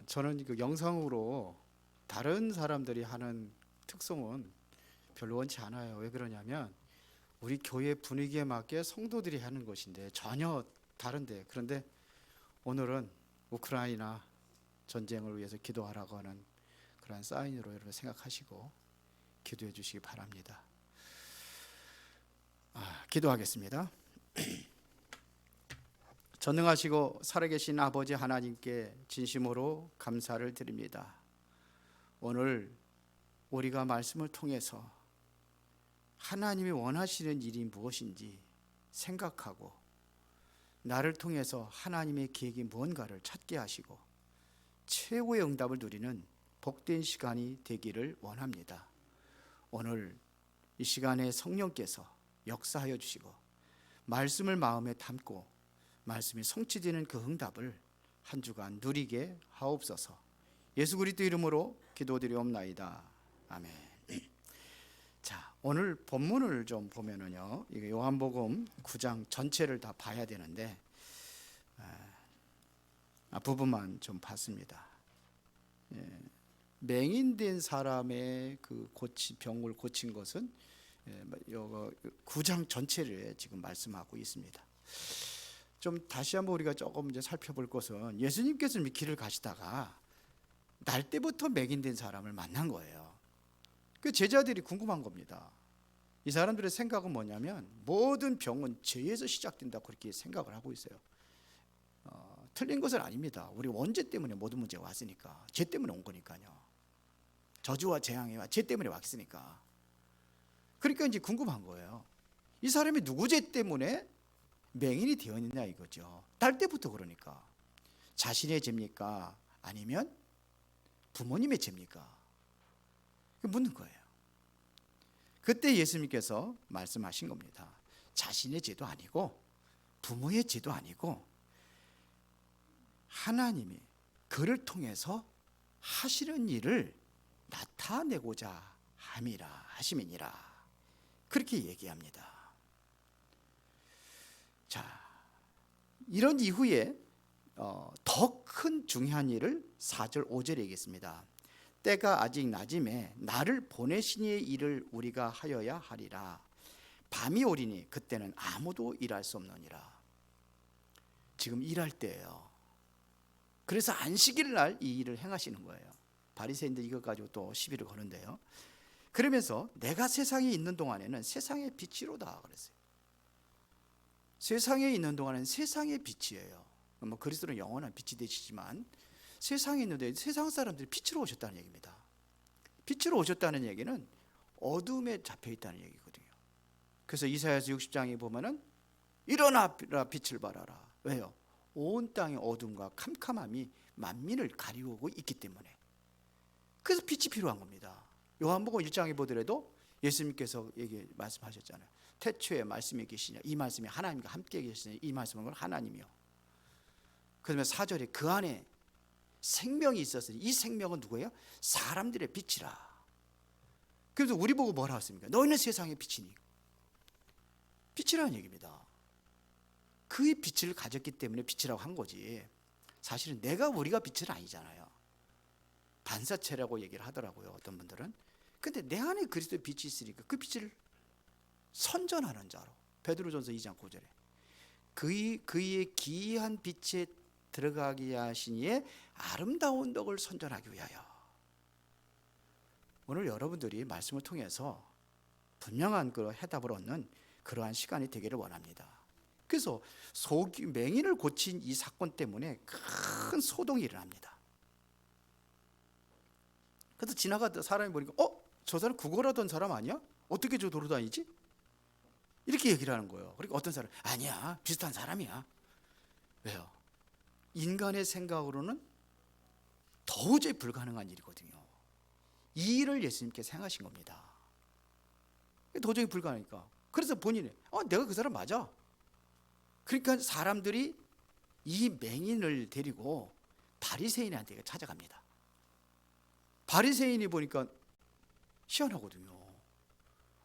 저는 그 영상으로 다른 사람들이 하는 특성은 별로 원치 않아요. 왜 그러냐면 우리 교회 분위기에 맞게 성도들이 하는 것인데 전혀 다른데, 그런데 오늘은 우크라이나 전쟁을 위해서 기도하라고 하는 그러한 사인으로 여러분 생각하시고 기도해 주시기 바랍니다. 기도하겠습니다. 전능하시고 살아계신 아버지 하나님께 진심으로 감사를 드립니다. 오늘 우리가 말씀을 통해서 하나님이 원하시는 일이 무엇인지 생각하고 나를 통해서 하나님의 계획이 무언가를 찾게 하시고 최고의 응답을 누리는 복된 시간이 되기를 원합니다. 오늘 이 시간에 성령께서 역사하여 주시고 말씀을 마음에 담고 말씀이 성취되는 그 응답을 한 주간 누리게 하옵소서. 예수 그리스도 이름으로 기도드리옵나이다. 아멘. 자, 오늘 본문을 좀 보면은요, 이게 요한복음 9장 전체를 다 봐야 되는데 부분만 좀 봤습니다. 맹인된 사람의 그 병을 고친 것은 9장 전체를 지금 말씀하고 있습니다. 좀 다시 한번 우리가 조금 이제 살펴볼 것은, 예수님께서 길을 가시다가 날 때부터 맹인된 사람을 만난 거예요. 그 제자들이 궁금한 겁니다. 이 사람들의 생각은 뭐냐면 모든 병은 죄에서 시작된다, 그렇게 생각을 하고 있어요. 틀린 것은 아닙니다. 우리 원죄 때문에 모든 문제가 왔으니까, 죄 때문에 온 거니까요. 저주와 재앙이 죄 때문에 왔으니까. 그러니까 이제 궁금한 거예요. 이 사람이 누구 죄 때문에 맹인이 되었느냐 이거죠. 날 때부터. 그러니까 자신의 죄입니까? 아니면 부모님의 죄입니까? 묻는 거예요. 그때 예수님께서 말씀하신 겁니다. 자신의 죄도 아니고 부모의 죄도 아니고 하나님이 그를 통해서 하시는 일을 나타내고자 하심이니라, 그렇게 얘기합니다. 자, 이런 이후에 더 큰 중요한 일을 4절 5절에 얘기했습니다. 때가 아직 낮음에 나를 보내시니의 일을 우리가 하여야 하리라. 밤이 오리니 그때는 아무도 일할 수 없느니라. 지금 일할 때예요. 그래서 안식일 날 이 일을 행하시는 거예요. 바리새인들 이것 가지고 또 시비를 거는데요. 그러면서 내가 세상에 있는 동안에는 세상의 빛이로다 그랬어요. 세상에 있는 동안은 세상의 빛이에요. 뭐 그리스도는 영원한 빛이 되시지만 세상에 있는데 세상 사람들이 빛으로 오셨다는 얘기입니다. 빛으로 오셨다는 얘기는 어둠에 잡혀 있다는 얘기거든요. 그래서 이사야서 60장에 보면은 일어나 빛을 발하라. 왜요? 온 땅의 어둠과 캄캄함이 만민을 가리우고 있기 때문에. 그래서 빛이 필요한 겁니다. 요한복음 1장에 보더라도 예수님께서 말씀하셨잖아요. 태초에 말씀이 계시냐, 이 말씀이 하나님과 함께 계시냐, 이 말씀은 하나님이요. 그러면 4절에 그 안에 생명이 있었으니 이 생명은 누구예요? 사람들의 빛이라. 그래서 우리 보고 뭐라 했습니까? 너희는 세상의 빛이니. 빛이라는 얘기입니다. 그의 빛을 가졌기 때문에 빛이라고 한 거지, 사실은 우리가 빛은 아니잖아요. 반사체라고 얘기를 하더라고요, 어떤 분들은. 근데 내 안에 그리스도의 빛이 있으니까 그 빛을 선전하는 자로, 베드로전서 2장 9절에 그의 기이한 빛에 들어가게 하시니에 아름다운 덕을 선전하기 위하여. 오늘 여러분들이 말씀을 통해서 분명한 그 해답을 얻는 그러한 시간이 되기를 원합니다. 그래서 맹인을 고친 이 사건 때문에 큰 소동이 일어납니다. 그래서 지나가다 사람이 보니까 저 사람 구걸하던 사람 아니야? 어떻게 저 도로 다니지? 이렇게 얘기를 하는 거예요. 그러니까 어떤 사람, 아니야, 비슷한 사람이야. 왜요? 인간의 생각으로는 도저히 불가능한 일이거든요. 이 일을 예수님께서 행하신 겁니다. 도저히 불가능하니까. 그래서 본인이 내가 그 사람 맞아. 그러니까 사람들이 이 맹인을 데리고 바리새인한테 찾아갑니다. 바리새인이 보니까 희한하거든요.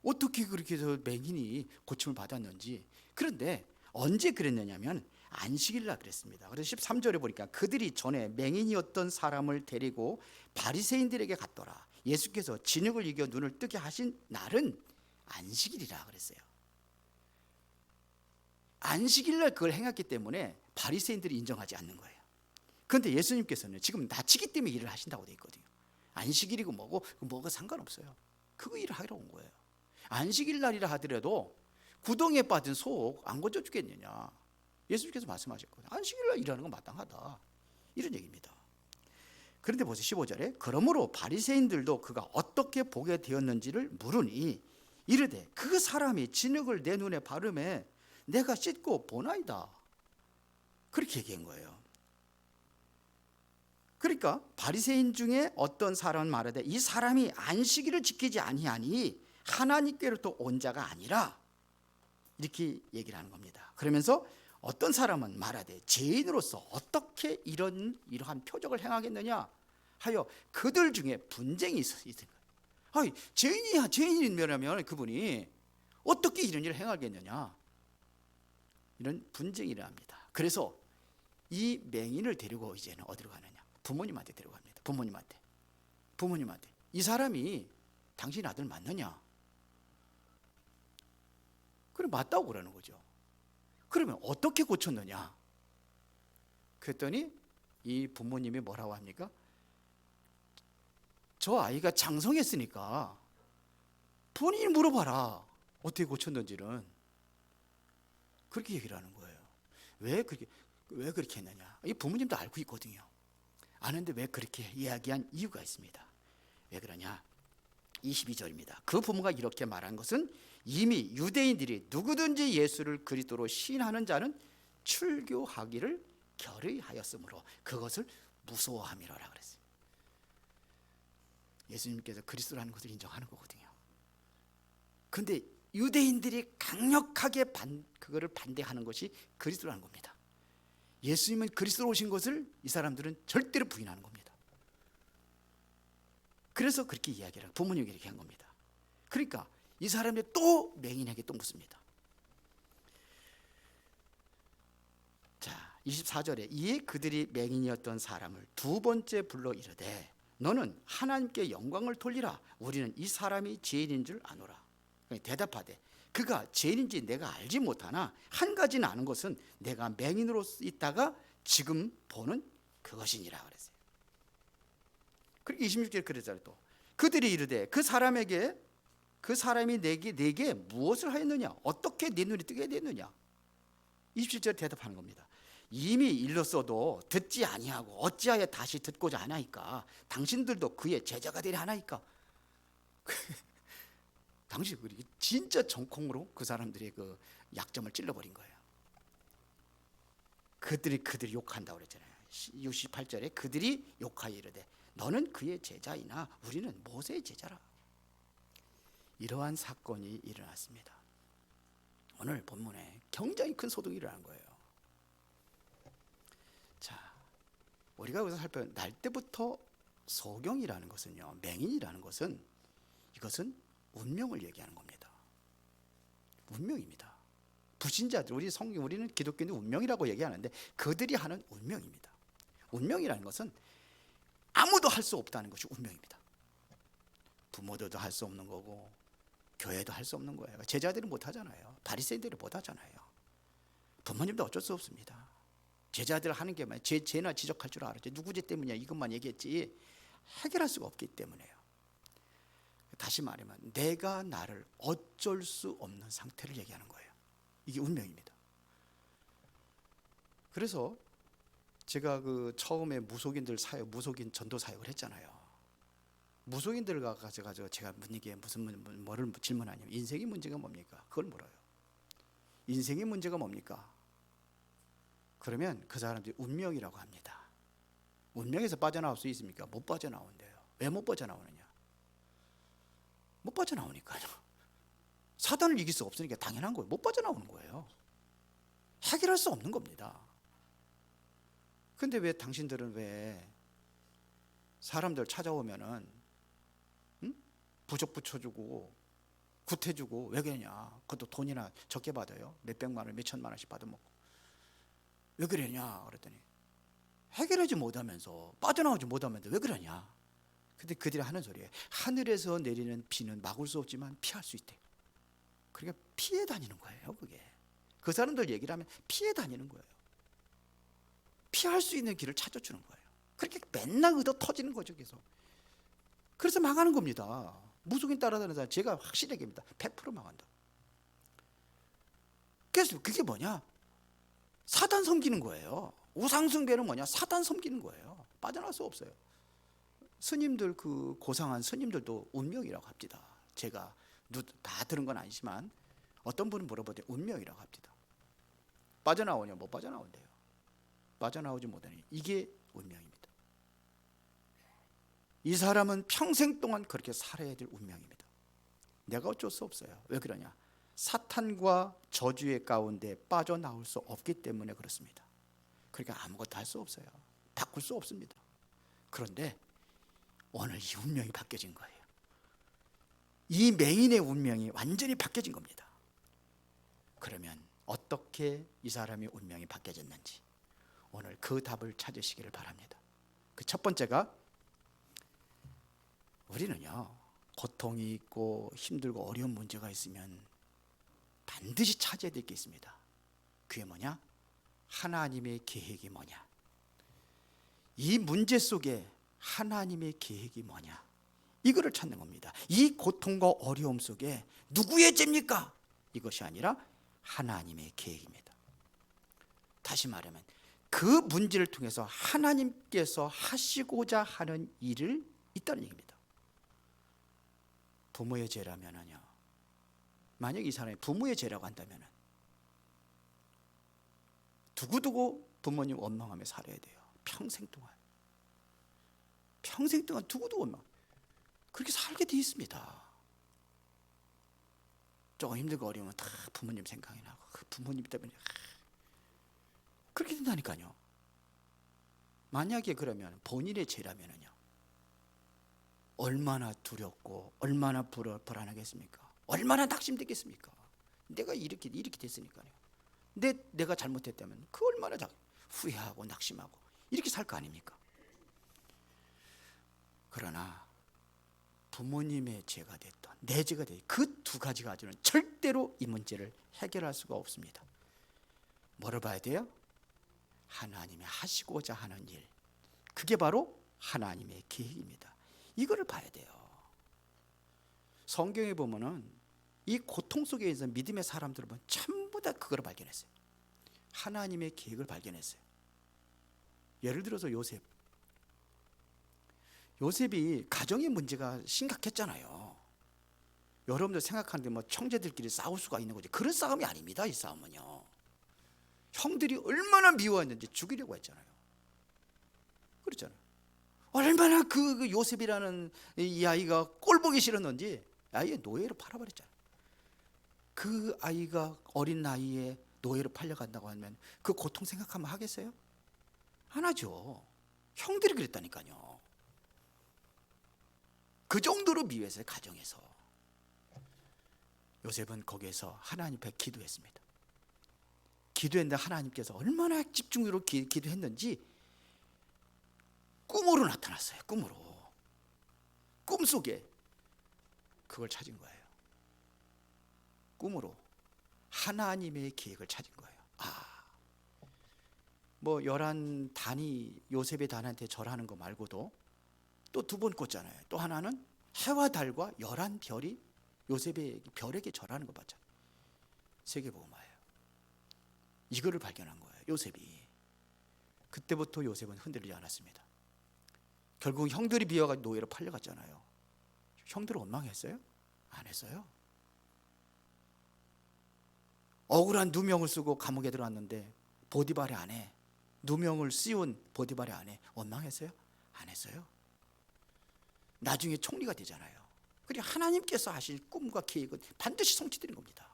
어떻게 그렇게 해서 맹인이 고침을 받았는지. 그런데 언제 그랬느냐면 안식일 날 그랬습니다. 그래서 13절에 보니까 그들이 전에 맹인이었던 사람을 데리고 바리새인들에게 갔더라. 예수께서 진흙을 이겨 눈을 뜨게 하신 날은 안식일이라 그랬어요. 안식일 날 그걸 행했기 때문에 바리새인들이 인정하지 않는 거예요. 그런데 예수님께서는 지금 나치기 때문에 일을 하신다고 되어 있거든요. 안식일이고 뭐가 상관없어요. 그거 일을 하러 온 거예요. 안식일 날이라 하더라도 구덩이에 빠진 소 안 건져 주겠느냐. 예수님께서 말씀하셨거든요. 안식일 날 일하는 건 마땅하다. 이런 얘기입니다. 그런데 보세요. 15절에 그러므로 바리새인들도 그가 어떻게 보게 되었는지를 물으니 이르되 그 사람이 진흙을 내 눈에 바르매 내가 씻고 보나이다. 그렇게 얘기한 거예요. 그러니까 바리새인 중에 어떤 사람은 말하되 이 사람이 안식일을 지키지 아니하니 하나님께로부터 온 자가 아니라 이렇게 얘기를 하는 겁니다. 그러면서 어떤 사람은 말하되 죄인으로서 어떻게 이러한 표적을 행하겠느냐 하여 그들 중에 분쟁이 있은 거예요. 죄인이면 그분이 어떻게 이런 일을 행하겠느냐, 이런 분쟁이 일어납니다. 그래서 이 맹인을 데리고 이제는 어디로 가느냐? 부모님한테 데려갑니다. 부모님한테 이 사람이 당신 아들 맞느냐? 그래 맞다고 그러는 거죠. 그러면 어떻게 고쳤느냐? 그랬더니 이 부모님이 뭐라고 합니까? 저 아이가 장성했으니까 본인이 물어봐라. 어떻게 고쳤는지는. 그렇게 얘기를 하는 거예요. 왜 그렇게 했느냐? 이 부모님도 알고 있거든요. 아는데 왜 그렇게 이야기한 이유가 있습니다. 왜 그러냐? 22절입니다. 그 부모가 이렇게 말한 것은 이미 유대인들이 누구든지 예수를 그리스도로 시인하는 자는 출교하기를 결의하였으므로 그것을 무서워함이라고 그랬어요. 예수님께서 그리스도라는 것을 인정하는 거거든요. 그런데 유대인들이 강력하게 그거를 반대하는 것이 그리스도라는 겁니다. 예수님은 그리스도로 오신 것을 이 사람들은 절대로 부인하는 겁니다. 그래서 그렇게 이야기를 부모님이 이렇게 한 겁니다. 그러니까 이 사람이 또 맹인에게 또 묻습니다. 자, 24절에 이에 그들이 맹인이었던 사람을 두 번째 불러 이르되 너는 하나님께 영광을 돌리라. 우리는 이 사람이 죄인인 줄 아노라. 대답하되 그가 죄인인지 내가 알지 못하나 한 가지는 아는 것은 내가 맹인으로 있다가 지금 보는 그것이니라 그랬어요. 그리고 26절에 그랬잖아요. 또 그들이 이르되 그 사람이 내게 무엇을 하였느냐? 어떻게 네 눈이 뜨게 됐느냐? 27절에 대답하는 겁니다. 이미 일렀어도 듣지 아니하고 어찌하여 다시 듣고자 하나이까? 당신들도 그의 제자가 되려 하나이까? 당시 진짜 정콩으로 그 사람들의 그 약점을 찔러버린 거예요. 그들이 욕한다고 그랬잖아요. 68절에 그들이 욕하여 이르되 너는 그의 제자이나 우리는 모세의 제자라. 이러한 사건이 일어났습니다. 오늘 본문에 굉장히 큰 소동이 일어난 거예요. 자, 우리가 여기서 살펴본 날 때부터 소경이라는 것은요, 맹인이라는 것은 이것은 운명을 얘기하는 겁니다. 운명입니다. 불신자들, 우리는 기독교는 운명이라고 얘기하는데 그들이 하는 운명입니다. 운명이라는 것은 아무도 할 수 없다는 것이 운명입니다. 부모들도 할 수 없는 거고 교회도 할 수 없는 거예요. 제자들은 못 하잖아요. 바리새인들이 못 하잖아요. 부모님도 어쩔 수 없습니다. 제자들 하는 게 죄나 지적할 줄 알았지. 누구 죄 때문이야 이것만 얘기했지 해결할 수가 없기 때문에요. 다시 말하면 내가 나를 어쩔 수 없는 상태를 얘기하는 거예요. 이게 운명입니다. 그래서 제가 그 처음에 무속인 전도 사역을 했잖아요. 무속인들을 가서 제가 묻는 게 뭐를 질문하냐면 인생의 문제가 뭡니까? 그걸 물어요. 인생의 문제가 뭡니까? 그러면 그 사람들이 운명이라고 합니다. 운명에서 빠져나올 수 있습니까? 못 빠져나온대요. 왜 못 빠져나오느냐? 못 빠져나오니까요. 사단을 이길 수 없으니까 당연한 거예요. 못 빠져나오는 거예요. 해결할 수 없는 겁니다. 근데 왜 당신들은 왜 사람들 찾아오면은 부적 붙여주고 구태주고 왜 그러냐? 그것도 돈이나 적게 받아요. 몇백만 원, 몇천만 원씩 받아먹고. 왜 그러냐? 그랬더니 해결하지 못하면서, 빠져나오지 못하면서 왜 그러냐? 근데 그들이 하는 소리예요. 하늘에서 내리는 비는 막을 수 없지만 피할 수 있대. 그러니까 피해 다니는 거예요. 그게 그 사람들 얘기를 하면 피해 다니는 거예요. 피할 수 있는 길을 찾아주는 거예요. 그렇게 맨날 얻어 터지는 거죠. 계속. 그래서 망하는 겁니다. 무속인 따라다니는 사람 제가 확실히 얘기합니다. 100% 망한다. 그래서 그게 뭐냐? 사단 섬기는 거예요. 우상 숭배는 뭐냐? 사단 섬기는 거예요. 빠져나갈 수 없어요. 스님들, 그 고상한 스님들도 운명이라고 합니다. 제가 다 들은 건 아니지만 어떤 분은 물어보되 운명이라고 합니다. 빠져나오냐? 못 빠져나온대요. 빠져나오지 못하니 이게 운명입니다. 이 사람은 평생 동안 그렇게 살아야 될 운명입니다. 내가 어쩔 수 없어요. 왜 그러냐? 사탄과 저주의 가운데 빠져나올 수 없기 때문에 그렇습니다. 그러니까 아무것도 할 수 없어요. 바꿀 수 없습니다. 그런데 오늘 이 운명이 바뀌어진 거예요. 이 맹인의 운명이 완전히 바뀌어진 겁니다. 그러면 어떻게 이 사람의 운명이 바뀌어졌는지 오늘 그 답을 찾으시기를 바랍니다. 그 첫 번째가, 우리는요, 고통이 있고 힘들고 어려운 문제가 있으면 반드시 찾아야 될 게 있습니다. 그게 뭐냐? 하나님의 계획이 뭐냐? 이 문제 속에 하나님의 계획이 뭐냐? 이거를 찾는 겁니다. 이 고통과 어려움 속에 누구의 죄입니까? 이것이 아니라 하나님의 계획입니다. 다시 말하면 그 문제를 통해서 하나님께서 하시고자 하는 일을 있다는 얘기입니다. 부모의 죄라면요, 만약 이 사람이 부모의 죄라고 한다면 두고두고 부모님 원망하며 살아야 돼요. 평생 동안. 평생 동안 두고두고 원망. 그렇게 살게 돼 있습니다. 조금 힘들고 어려우면 다 부모님 생각이 나고, 그 부모님 때문에 그렇게 된다니까요. 만약에 그러면 본인의 죄라면요, 얼마나 두렵고 얼마나 불안하겠습니까? 얼마나 낙심되겠습니까? 내가 이렇게 됐으니까요. 내가 잘못했다면 그 얼마나 후회하고 낙심하고 이렇게 살 거 아닙니까? 그러나 부모님의 죄가 됐던 내 죄가 됐던 그 두 가지 가지고는 절대로 이 문제를 해결할 수가 없습니다. 뭐를 봐야 돼요? 하나님이 하시고자 하는 일, 그게 바로 하나님의 계획입니다. 이거를 봐야 돼요. 성경에 보면은 이 고통 속에 있는 믿음의 사람들을 보면 전부 다 그걸 발견했어요. 하나님의 계획을 발견했어요. 예를 들어서 요셉이 가정의 문제가 심각했잖아요. 여러분들 생각하는데 뭐 형제들끼리 싸울 수가 있는 거지. 그런 싸움이 아닙니다. 이 싸움은요, 형들이 얼마나 미워했는지 죽이려고 했잖아요. 그렇잖아요. 얼마나 그 요셉이라는 이 아이가 꼴보기 싫었는지 아예 노예로 팔아버렸잖아요. 그 아이가 어린 나이에 노예로 팔려간다고 하면 그 고통 생각하면 하겠어요? 안 하죠. 형들이 그랬다니까요. 그 정도로 미워했어요. 가정에서. 요셉은 거기에서 하나님 앞에 기도했습니다. 기도했는데 하나님께서 얼마나 집중으로 기도했는지 꿈으로 나타났어요. 꿈속에 그걸 찾은 거예요. 꿈으로 하나님의 계획을 찾은 거예요. 뭐 열한 단이 요셉의 단한테 절하는 거 말고도 또 두 번 꽂잖아요. 또 하나는 해와 달과 11별이 요셉의 별에게 절하는 거 봤잖아요. 세계복음화예요. 이거를 발견한 거예요. 요셉이. 그때부터 요셉은 흔들리지 않았습니다. 결국 형들이 비어가지고 노예로 팔려갔잖아요. 형들을 원망했어요? 안 했어요. 억울한 누명을 쓰고 감옥에 들어왔는데 보디발의 아내, 누명을 씌운 보디발의 아내 원망했어요? 안 했어요. 나중에 총리가 되잖아요. 그리고 하나님께서 하실 꿈과 계획은 반드시 성취되는 겁니다.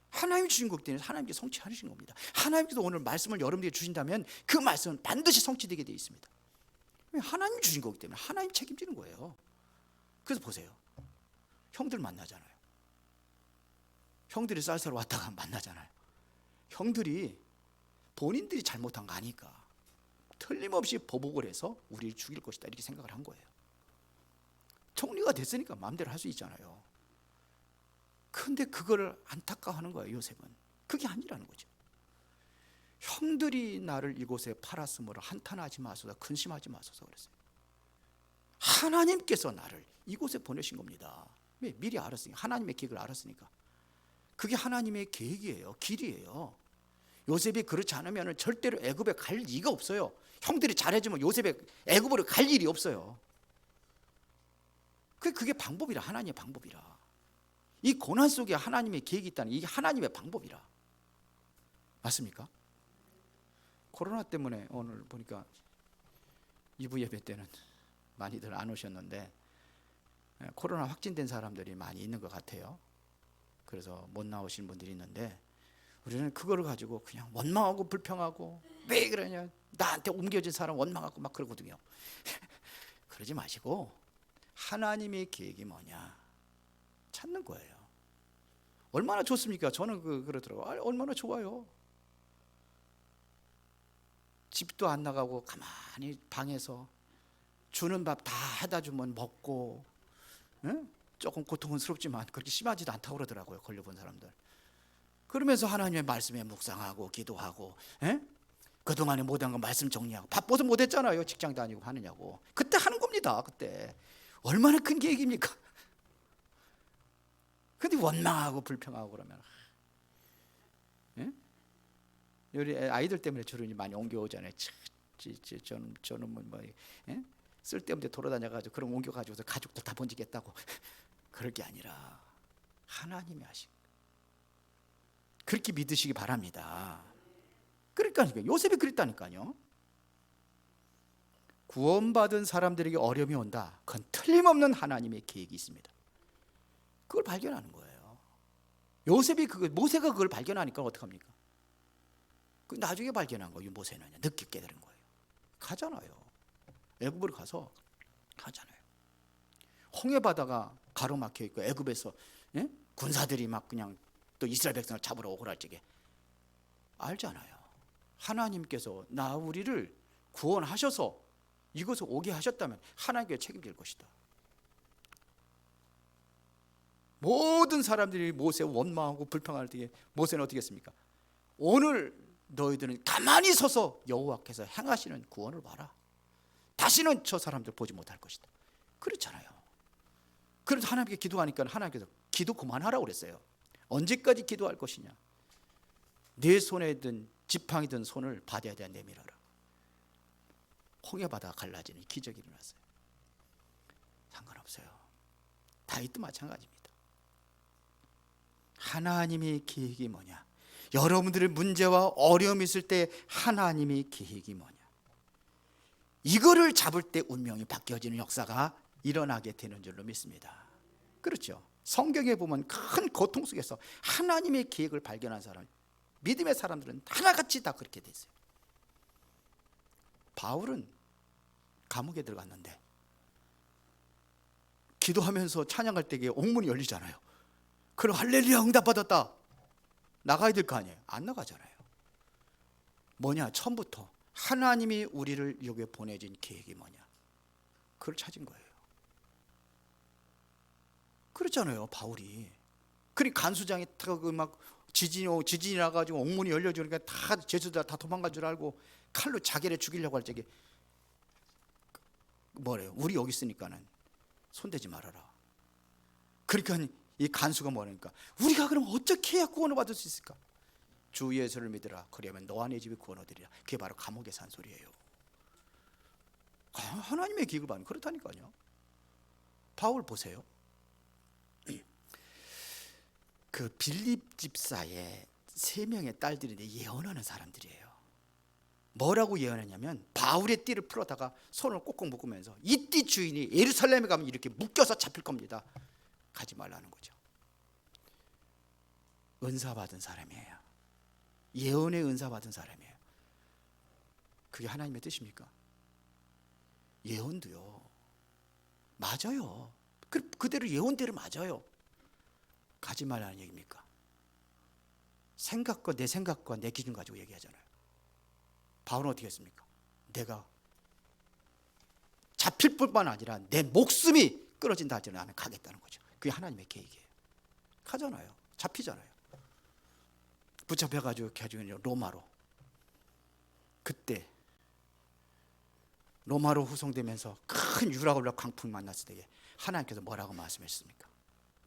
하나님이 주신 거기 때문에 하나님께서 성취하시는 겁니다. 하나님께서 오늘 말씀을 여러분들에게 주신다면 그 말씀은 반드시 성취되게 되어 있습니다. 하나님이 주신 거기 때문에 하나님 책임지는 거예요. 그래서 보세요. 형들 만나잖아요. 형들이 쌀쌀 왔다가 만나잖아요. 형들이 본인들이 잘못한 거 아니까 틀림없이 보복을 해서 우리를 죽일 것이다 이렇게 생각을 한 거예요. 총리가 됐으니까 마음대로 할 수 있잖아요. 근데 그걸 안타까워하는 거예요. 요셉은 그게 아니라는 거죠. 형들이 나를 이곳에 팔았으므로 한탄하지 마소서, 근심하지 마소서 그랬어요. 하나님께서 나를 이곳에 보내신 겁니다. 왜? 미리 알았으니까. 하나님의 계획을 알았으니까. 그게 하나님의 계획이에요. 길이에요. 요셉이 그렇지 않으면 절대로 애굽에 갈 리가 없어요. 형들이 잘해주면 요셉이 애굽으로 갈 일이 없어요. 그게 방법이라. 하나님의 방법이라. 이 고난 속에 하나님의 계획이 있다는 이게 하나님의 방법이라. 맞습니까? 코로나 때문에 오늘 보니까 2부 예배 때는 많이들 안 오셨는데 코로나 확진된 사람들이 많이 있는 것 같아요. 그래서 못 나오신 분들이 있는데 우리는 그거를 가지고 그냥 원망하고 불평하고 왜 그러냐, 나한테 옮겨진 사람 원망하고 막 그러거든요. 그러지 마시고 하나님의 계획이 뭐냐 찾는 거예요. 얼마나 좋습니까? 저는 그러더라고요. 얼마나 좋아요. 집도 안 나가고 가만히 방에서 주는 밥 다 해다 주면 먹고, 응? 조금 고통스럽지만 그렇게 심하지도 않다고 그러더라고요. 걸려본 사람들. 그러면서 하나님의 말씀에 묵상하고 기도하고, 그동안에 못한 거 말씀 정리하고. 바빠서 못했잖아요. 직장 다니고 하느냐고. 그때 하는 겁니다. 그때 얼마나 큰 계획입니까? 근데 원망하고 불평하고 그러면, 우리 아이들 때문에 주로 많이 옮겨오잖아요. 저는 뭐 쓸데없는 데 돌아다녀가지고 그런 옮겨가지고서 가족들 다 번지겠다고. 그럴 게 아니라 하나님이 하신, 그렇게 믿으시기 바랍니다. 그러니까 요셉이 그랬다니까요. 구원받은 사람들에게 어려움이 온다. 그건 틀림없는 하나님의 계획이 있습니다. 그걸 발견하는 거예요. 요셉이 모세가 그걸 발견하니까 어떡합니까? 나중에 발견한 거예요. 모세는 늦게 깨달은 거예요. 가잖아요. 애굽으로 가서 가잖아요. 홍해바다가 가로막혀 있고 애굽에서 군사들이 막 그냥 또 이스라엘 백성을 잡으러 오고 할 적에 알잖아요. 하나님께서 우리를 구원하셔서 이곳에 오게 하셨다면 하나님께 책임질 것이다. 모든 사람들이 모세 원망하고 불평할 때에 모세는 어떻게 했습니까? 오늘 너희들은 가만히 서서 여호와께서 행하시는 구원을 봐라. 다시는 저 사람들 보지 못할 것이다. 그렇잖아요. 그래서 하나님께 기도하니까 하나님께서 기도 그만하라고 그랬어요. 언제까지 기도할 것이냐? 내 손에 든 지팡이 든 손을 바다에 대한 내밀어라. 홍해바다가 갈라지는 기적이 일어났어요. 상관없어요. 다윗도 마찬가지입니다. 하나님의 계획이 뭐냐? 여러분들의 문제와 어려움이 있을 때 하나님의 계획이 뭐냐? 이거를 잡을 때 운명이 바뀌어지는 역사가 일어나게 되는 줄로 믿습니다. 그렇죠? 성경에 보면 큰 고통 속에서 하나님의 계획을 발견한 사람, 믿음의 사람들은 하나같이 다 그렇게 됐어요. 바울은 감옥에 들어갔는데 기도하면서 찬양할 때에 옥문이 열리잖아요. 그럼 할렐루야 응답받았다. 나가야 될 거 아니에요. 안 나가잖아요. 뭐냐? 처음부터 하나님이 우리를 여기에 보내진 계획이 뭐냐? 그걸 찾은 거예요. 그렇잖아요. 바울이. 그러니까 간수장이 막 지진이 나가지고 옥문이 열려주니까 다 제수들 다 도망간 줄 알고 칼로 자기를 죽이려고 할 적에 뭐래요? 우리 여기 있으니까는 손대지 말아라. 그러니까 이 간수가 뭐라니까? 우리가 그럼 어떻게 해야 구원을 받을 수 있을까? 주 예수를 믿으라. 그러면 너와 네 집이 구원 얻으리라. 그게 바로 감옥에서 한 소리예요. 하나님의 기획을 받는, 그렇다니까요. 바울 보세요. 그 빌립 집사의 3명의 딸들인데 예언하는 사람들이에요. 뭐라고 예언했냐면 바울의 띠를 풀어다가 손을 꼭꼭 묶으면서 이 띠 주인이 예루살렘에 가면 이렇게 묶여서 잡힐 겁니다. 가지 말라는 거죠. 은사 받은 사람이에요. 예언의 은사 받은 사람이에요. 그게 하나님의 뜻입니까? 예언도요. 맞아요. 그대로 예언대로 맞아요. 가지 말라는 얘기입니까? 생각과 내 기준 가지고 얘기하잖아요. 바울은 어떻게 했습니까? 내가 잡힐 뿐만 아니라 내 목숨이 끊어진다 하지 나는 가겠다는 거죠. 그게 하나님의 계획이에요. 가잖아요. 잡히잖아요. 붙잡혀가지고 로마로. 그때 로마로 후송되면서 큰 유라굴라 광풍이 만났을 때 하나님께서 뭐라고 말씀하셨습니까?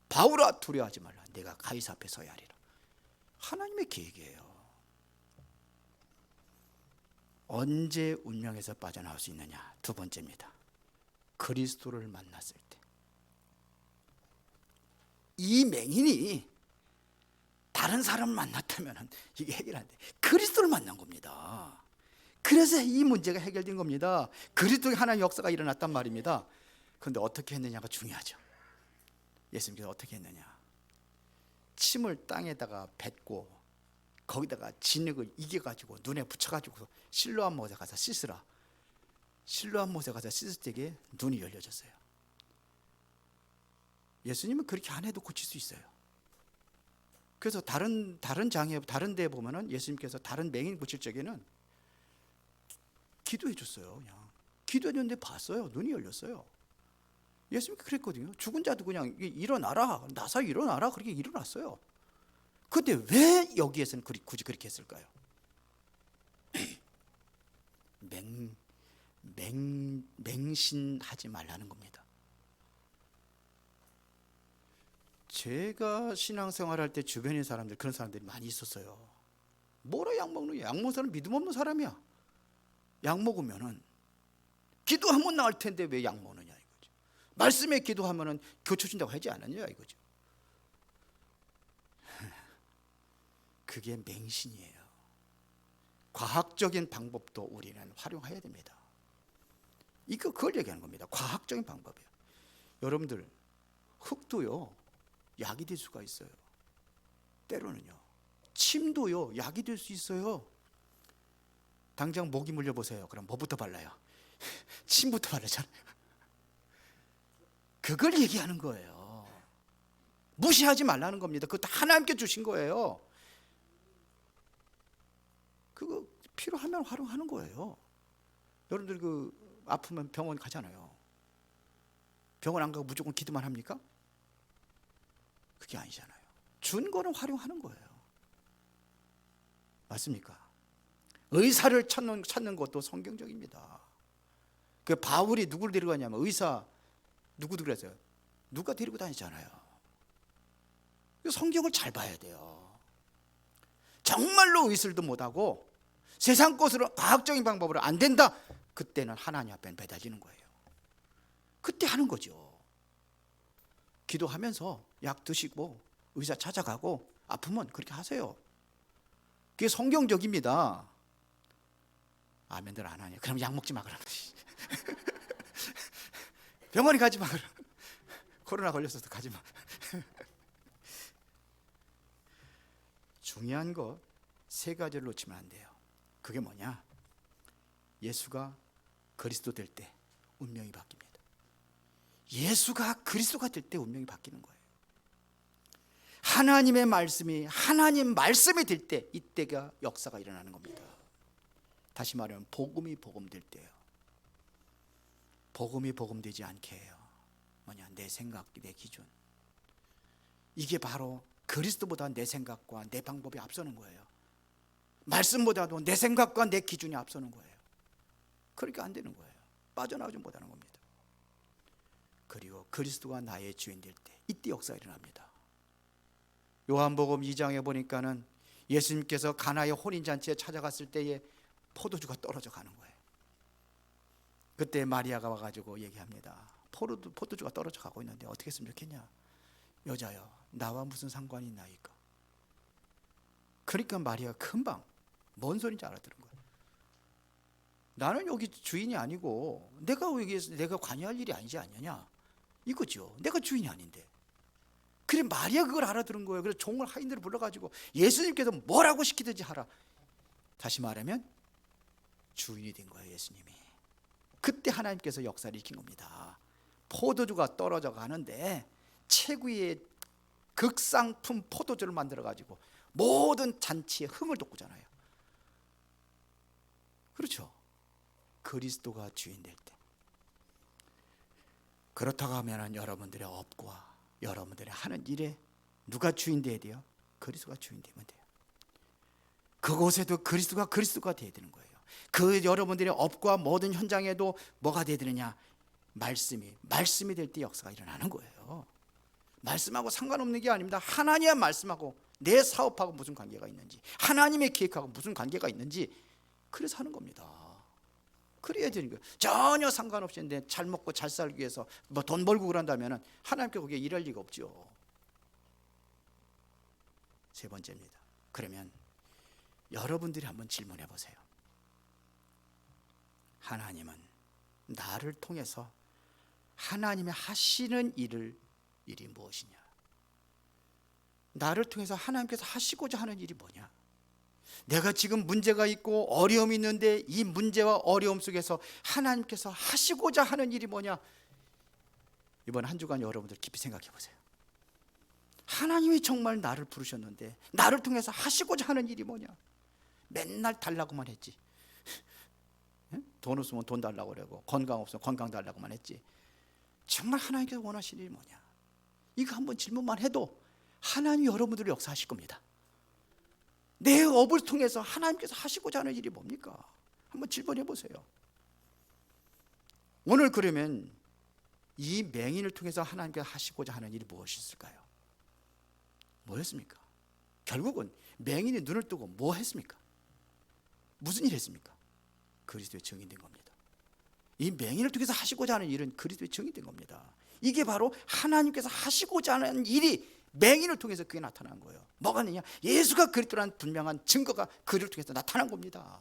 바울아 두려워하지 말라. 내가 가이사 앞에 서야 하리라. 하나님의 계획이에요. 언제 운명에서 빠져나올 수 있느냐? 두 번째입니다. 그리스도를 만났을 때. 이 맹인이 다른 사람을 만났다면 이게 해결 안 돼. 그리스도를 만난 겁니다. 그래서 이 문제가 해결된 겁니다. 그리스도의 하나님의 역사가 일어났단 말입니다. 그런데 어떻게 했느냐가 중요하죠. 예수님께서 어떻게 했느냐? 침을 땅에다가 뱉고 거기다가 진흙을 이겨가지고 눈에 붙여가지고 실로암 못에 가서 씻으라. 실로암 못에 가서 씻을 때에 눈이 열려졌어요. 예수님은 그렇게 안 해도 고칠 수 있어요. 그래서 다른 장에 다른 데 보면은 예수님께서 다른 맹인 고칠 적에는 기도해 줬어요. 그냥 기도했는데 봤어요. 눈이 열렸어요. 예수님이 그랬거든요. 죽은 자도 그냥 일어나라, 나사 일어나라, 그렇게 일어났어요. 근데 왜 여기에서는 굳이 그렇게 했을까요? 맹신하지 말라는 겁니다. 제가 신앙생활할 때 주변의 사람들, 그런 사람들이 많이 있었어요. 뭐라 약 먹는 거야? 약 먹는 사람 믿음 없는 사람이야. 약 먹으면은 기도하면 나을 텐데 왜 약 먹느냐 이거죠. 말씀에 기도하면은 고쳐준다고 하지 않았냐 이거죠. 그게 맹신이에요. 과학적인 방법도 우리는 활용해야 됩니다. 그걸 얘기하는 겁니다. 과학적인 방법이에요. 여러분들, 흙도요 약이 될 수가 있어요. 때로는요. 침도요 약이 될 수 있어요. 당장 모기 물려보세요. 그럼 뭐부터 발라요? 침부터 바르잖아요. 그걸 얘기하는 거예요. 무시하지 말라는 겁니다. 그것도 하나님께 주신 거예요. 그거 필요하면 활용하는 거예요. 여러분들 아프면 병원 가잖아요. 병원 안 가고 무조건 기도만 합니까? 그게 아니잖아요. 준 거는 활용하는 거예요. 맞습니까? 의사를 찾는 것도 성경적입니다. 그 바울이 누구를 데리고 가냐면 의사 누구 그랬어요? 누가 데리고 다니잖아요. 성경을 잘 봐야 돼요. 정말로 의술도 못하고 세상 것으로 과학적인 방법으로 안 된다. 그때는 하나님 앞에 매달리는 거예요. 그때 하는 거죠. 기도하면서 약 드시고 의사 찾아가고 아프면 그렇게 하세요. 그게 성경적입니다. 아멘들 안 하냐? 그럼 약 먹지 마 그럼. 병원에 가지 마 그럼. 코로나 걸렸어도 가지 마. 중요한 거 세 가지를 놓치면 안 돼요. 그게 뭐냐? 예수가 그리스도 될 때 운명이 바뀝니다. 예수가 그리스도가 될 때 운명이 바뀌는 거예요. 하나님의 말씀이 하나님 말씀이 될 때 이때가 역사가 일어나는 겁니다. 다시 말하면 복음이 복음될 때예요. 복음이 복음되지 않게 해요. 뭐냐? 내 생각, 내 기준. 이게 바로 그리스도보다 내 생각과 내 방법이 앞서는 거예요. 말씀보다도 내 생각과 내 기준이 앞서는 거예요. 그러니까 안 되는 거예요. 빠져나오지 못하는 겁니다. 그리고 그리스도가 나의 주인 될 때 이때 역사가 일어납니다. 요한복음 2장에 보니까는 예수님께서 가나의 혼인잔치에 찾아갔을 때에 포도주가 떨어져 가는 거예요. 그때 마리아가 와가지고 얘기합니다. 포도주가 떨어져 가고 있는데 어떻게 했으면 좋겠냐? 여자여, 나와 무슨 상관이 있나이까? 그러니까 마리아가 금방 뭔 소리인지 알아들은 거예요. 나는 여기 주인이 아니고 내가 여기에서 내가 관여할 일이 아니지 않느냐 이거죠. 내가 주인이 아닌데. 그래 마리아 그걸 알아들은 거예요. 그래서 종을 하인들을 불러가지고 예수님께서 뭐라고 시키든지 하라. 다시 말하면 주인이 된 거예요. 예수님이. 그때 하나님께서 역사를 일으킨 겁니다. 포도주가 떨어져 가는데 최고의 극상품 포도주를 만들어 가지고 모든 잔치에 흥을 돋구잖아요. 그렇죠. 그리스도가 주인 될 때. 그렇다고 하면 여러분들의 업과 여러분들의 하는 일에 누가 주인 돼야 돼요? 그리스도가 주인 되면 돼요. 그곳에도 그리스도가 돼야 되는 거예요. 그 여러분들의 업과 모든 현장에도 뭐가 돼야 되느냐? 말씀이 될 때 역사가 일어나는 거예요. 말씀하고 상관없는 게 아닙니다. 하나님의 말씀하고 내 사업하고 무슨 관계가 있는지, 하나님의 계획하고 무슨 관계가 있는지, 그래서 하는 겁니다. 그래야 되는 거예요. 전혀 상관없이 내 잘 먹고 잘 살기 위해서 뭐 돈 벌고 그런다면 하나님께 거기에 일할 리가 없죠. 세 번째입니다. 그러면 여러분들이 한번 질문해 보세요. 하나님은 나를 통해서 하나님의 하시는 일이 무엇이냐? 나를 통해서 하나님께서 하시고자 하는 일이 뭐냐? 내가 지금 문제가 있고 어려움이 있는데 이 문제와 어려움 속에서 하나님께서 하시고자 하는 일이 뭐냐? 이번 한 주간 여러분들 깊이 생각해 보세요. 하나님이 정말 나를 부르셨는데 나를 통해서 하시고자 하는 일이 뭐냐? 맨날 달라고만 했지. 돈 없으면 돈 달라고 그러고 건강 없으면 건강 달라고만 했지. 정말 하나님께서 원하시는 일이 뭐냐? 이거 한번 질문만 해도 하나님이 여러분들을 역사하실 겁니다. 내 업을 통해서 하나님께서 하시고자 하는 일이 뭡니까? 한번 질문해 보세요. 오늘 그러면 이 맹인을 통해서 하나님께서 하시고자 하는 일이 무엇이 있을까요? 뭐였습니까? 결국은 맹인이 눈을 뜨고 뭐 했습니까? 무슨 일 했습니까? 그리스도의 증인된 겁니다. 이 맹인을 통해서 하시고자 하는 일은 그리스도의 증인된 겁니다. 이게 바로 하나님께서 하시고자 하는 일이 맹인을 통해서 그게 나타난 거예요. 뭐가 있느냐? 예수가 그리스도라는 분명한 증거가 그를 통해서 나타난 겁니다.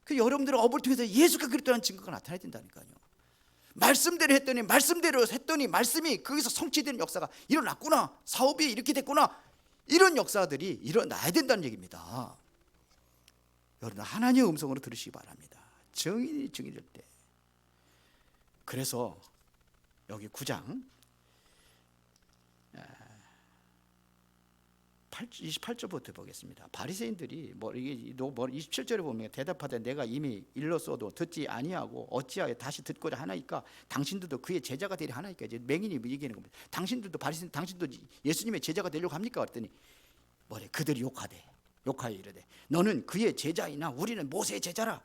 그 여러분들의 업을 통해서 예수가 그리스도라는 증거가 나타나야 된다니까요. 말씀대로 했더니 말씀이 거기서 성취되는 역사가 일어났구나. 사업이 이렇게 됐구나. 이런 역사들이 일어나야 된다는 얘기입니다. 여러분 하나님의 음성으로 들으시기 바랍니다. 증인이 증인될 때. 그래서 여기 9장 28절부터 보겠습니다. 바리새인들이 이게 27절에 보면 대답하되 내가 이미 일렀어도 듣지 아니하고 어찌하여 다시 듣고자 하나이까? 당신들도 그의 제자가 되려 하나이까? 이제 맹인이 얘기하는 겁니다. 당신들도 바리새인 당신도 예수님의 제자가 되려고 합니까? 그랬더니 그들이 욕하여 이르되 너는 그의 제자이나 우리는 모세의 제자라.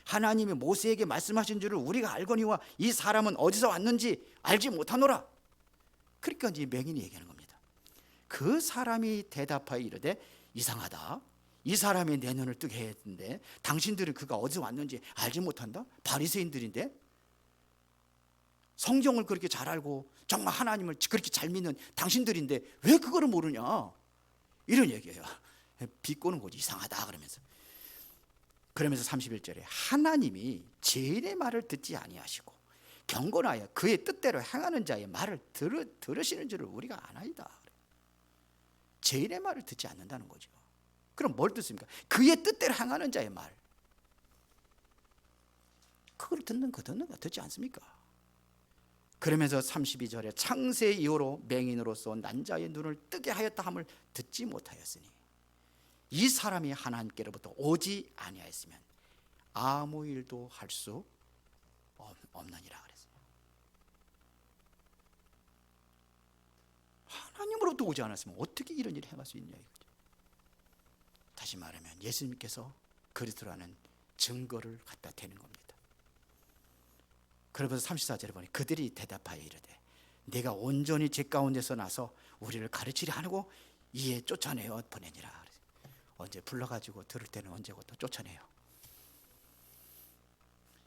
하나님이 모세에게 말씀하신 줄을 우리가 알거니와 이 사람은 어디서 왔는지 알지 못하노라. 그러니까 이제 맹인이 얘기하는 겁니다. 그 사람이 대답하여 이르되 이상하다. 이 사람이 내 눈을 뜨게 했는데 당신들은 그가 어디서 왔는지 알지 못한다? 바리새인들인데 성경을 그렇게 잘 알고 정말 하나님을 그렇게 잘 믿는 당신들인데 왜 그거를 모르냐? 이런 얘기예요. 비꼬는 거지. 이상하다 그러면서 31절에 하나님이 죄인의 말을 듣지 아니하시고 경건하여 그의 뜻대로 행하는 자의 말을 들으시는 줄을 우리가 아나이다. 죄인의 말을 듣지 않는다는 거죠. 그럼 뭘 듣습니까? 그의 뜻대로 행하는 자의 말. 그걸 듣는 거 듣지 않습니까? 그러면서 32절에 창세 이후로 맹인으로서 난자의 눈을 뜨게 하였다 함을 듣지 못하였으니 이 사람이 하나님께로부터 오지 아니하였으면 아무 일도 할 수 없느니라 그랬어요. 하나님으로부터 오지 않았으면 어떻게 이런 일을 행할 수 있냐 이거죠. 다시 말하면 예수님께서 그리스도라는 증거를 갖다 대는 겁니다. 그러면서 34절에 보니 그들이 대답하여 이르되 내가 온전히 죄 가운데서 나서 우리를 가르치려 하고 이에 쫓아내어 보내니라. 언제 불러가지고 들을 때는 언제고 또 쫓아내요.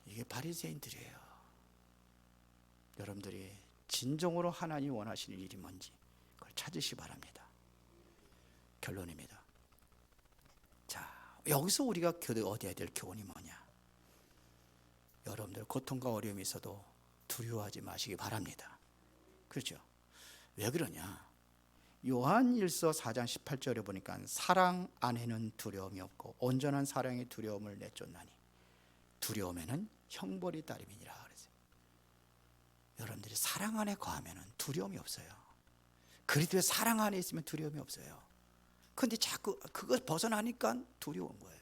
이게 바리새인들이에요. 여러분들이 진정으로 하나님이 원하시는 일이 뭔지 그걸 찾으시기 바랍니다. 결론입니다. 자, 여기서 우리가 얻어야 될 교훈이 뭐냐? 여러분들 고통과 어려움이 있어도 두려워하지 마시기 바랍니다. 그렇죠? 왜 그러냐? 요한일서 4장 18절에 보니까 사랑 안에는 두려움이 없고 온전한 사랑의 두려움을 내쫓나니 두려움에는 형벌이 따름이니라 그랬어요. 여러분들이 사랑 안에 거하면 두려움이 없어요. 그리스도의 사랑 안에 있으면 두려움이 없어요. 근데 자꾸 그거 벗어나니까 두려운 거예요.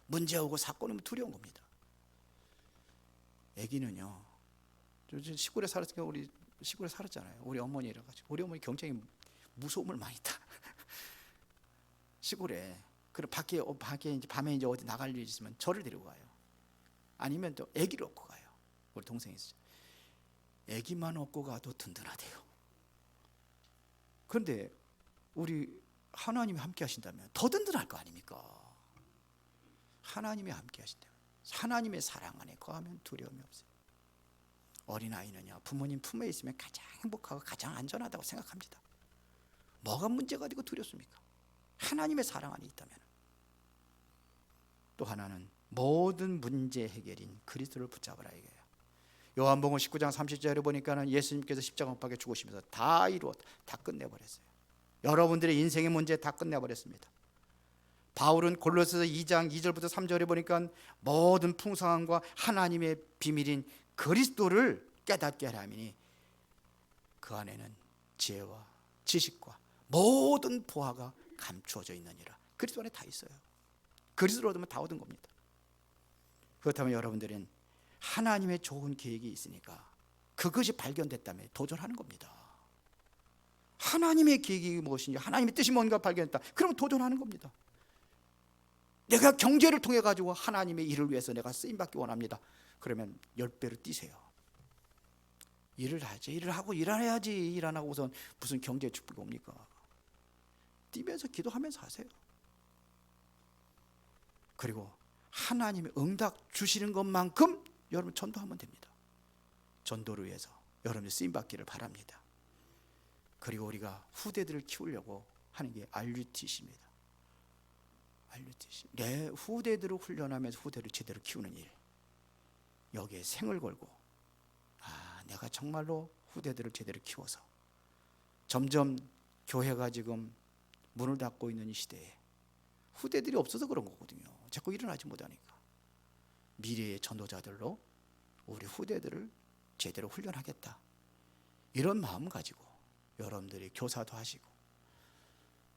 문제 오고 사건 오면 두려운 겁니다. 아기는요, 시골에 살았으니까 우리 시골에 살았잖아요. 우리 어머니랑 같이. 우리 어머니 굉장히 무서움을 많이 타. 시골에. 그리고 밖에 이제 밤에 이제 어디 나갈 일이 있으면 저를 데리고 가요. 아니면 또 아기를 업고 가요. 우리 동생이 있어요. 아기만 업고 가도 든든하대요. 그런데 우리 하나님이 함께 하신다면 더 든든할 거 아닙니까? 하나님이 함께 하신다면, 하나님의 사랑 안에 거하면 두려움이 없어요. 어린아이는요, 부모님 품에 있으면 가장 행복하고 가장 안전하다고 생각합니다. 뭐가 문제가 되고 두렵습니까? 하나님의 사랑 안에 있다면. 또 하나는 모든 문제 해결인 그리스도를 붙잡으라 이거예요. 요한복음 19장 30절에 보니까는 예수님께서 십자가 못 박혀 죽으시면서 다 이루었다, 다 끝내버렸어요. 여러분들의 인생의 문제 다 끝내버렸습니다. 바울은 골로새서 2장 2절부터 3절에 보니까 모든 풍성함과 하나님의 비밀인 그리스도를 깨닫게 하라니 그 안에는 지혜와 지식과 모든 보화가 감추어져 있느니라. 그리스도 안에 다 있어요. 그리스도로 얻으면 다 얻은 겁니다. 그렇다면 여러분들은 하나님의 좋은 계획이 있으니까 그것이 발견됐다면 도전하는 겁니다. 하나님의 계획이 무엇인지, 하나님의 뜻이 뭔가 발견했다, 그러면 도전하는 겁니다. 내가 경제를 통해 가지고 하나님의 일을 위해서 내가 쓰임받기 원합니다. 그러면 10배로 뛰세요. 일을 하지. 일을 하고 일 안 해야지. 일 안 하고 우선 무슨 경제 축복이 옵니까? 뛰면서 기도하면서 하세요. 그리고 하나님의 응답 주시는 것만큼 여러분 전도하면 됩니다. 전도를 위해서 여러분이 쓰임받기를 바랍니다. 그리고 우리가 후대들을 키우려고 하는 게 RUTC입니다. RUTC. 내 후대들을 훈련하면서 후대를 제대로 키우는 일. 여기에 생을 걸고, 내가 정말로 후대들을 제대로 키워서 점점 교회가 지금 문을 닫고 있는 이 시대에 후대들이 없어서 그런 거거든요. 자꾸 일어나지 못하니까 미래의 전도자들로 우리 후대들을 제대로 훈련하겠다, 이런 마음 가지고 여러분들이 교사도 하시고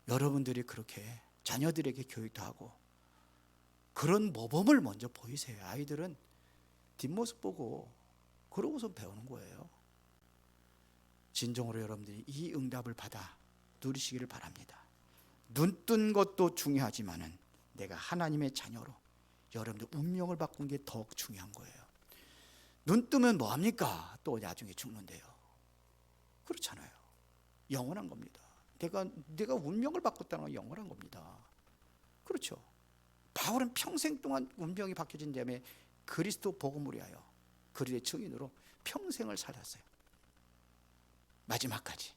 여러분들이 그렇게 자녀들에게 교육도 하고 그런 모범을 먼저 보이세요. 아이들은 뒷모습 보고 그러고서 배우는 거예요. 진정으로 여러분들이 이 응답을 받아 누리시기를 바랍니다. 눈 뜬 것도 중요하지만은 내가 하나님의 자녀로 여러분들 운명을 바꾼 게 더 중요한 거예요. 눈 뜨면 뭐합니까? 또 나중에 죽는데요. 그렇잖아요. 영원한 겁니다. 내가 운명을 바꿨다는 건 영원한 겁니다. 그렇죠. 바울은 평생 동안 운명이 바뀌어진 다음에 그리스도 복음을 위하여 그리스도의 증인으로 평생을 살았어요. 마지막까지.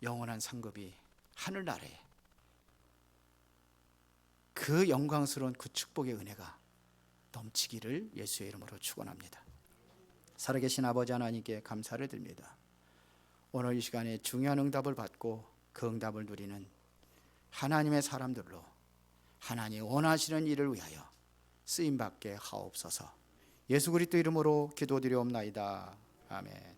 영원한 상급이 하늘나라에, 그 영광스러운 그 축복의 은혜가 넘치기를 예수의 이름으로 축원합니다. 살아계신 아버지 하나님께 감사를 드립니다. 오늘 이 시간에 중요한 응답을 받고 그 응답을 누리는 하나님의 사람들로 하나님이 원하시는 일을 위하여 쓰임받게 하옵소서. 예수 그리스도 이름으로 기도드리옵나이다. 아멘.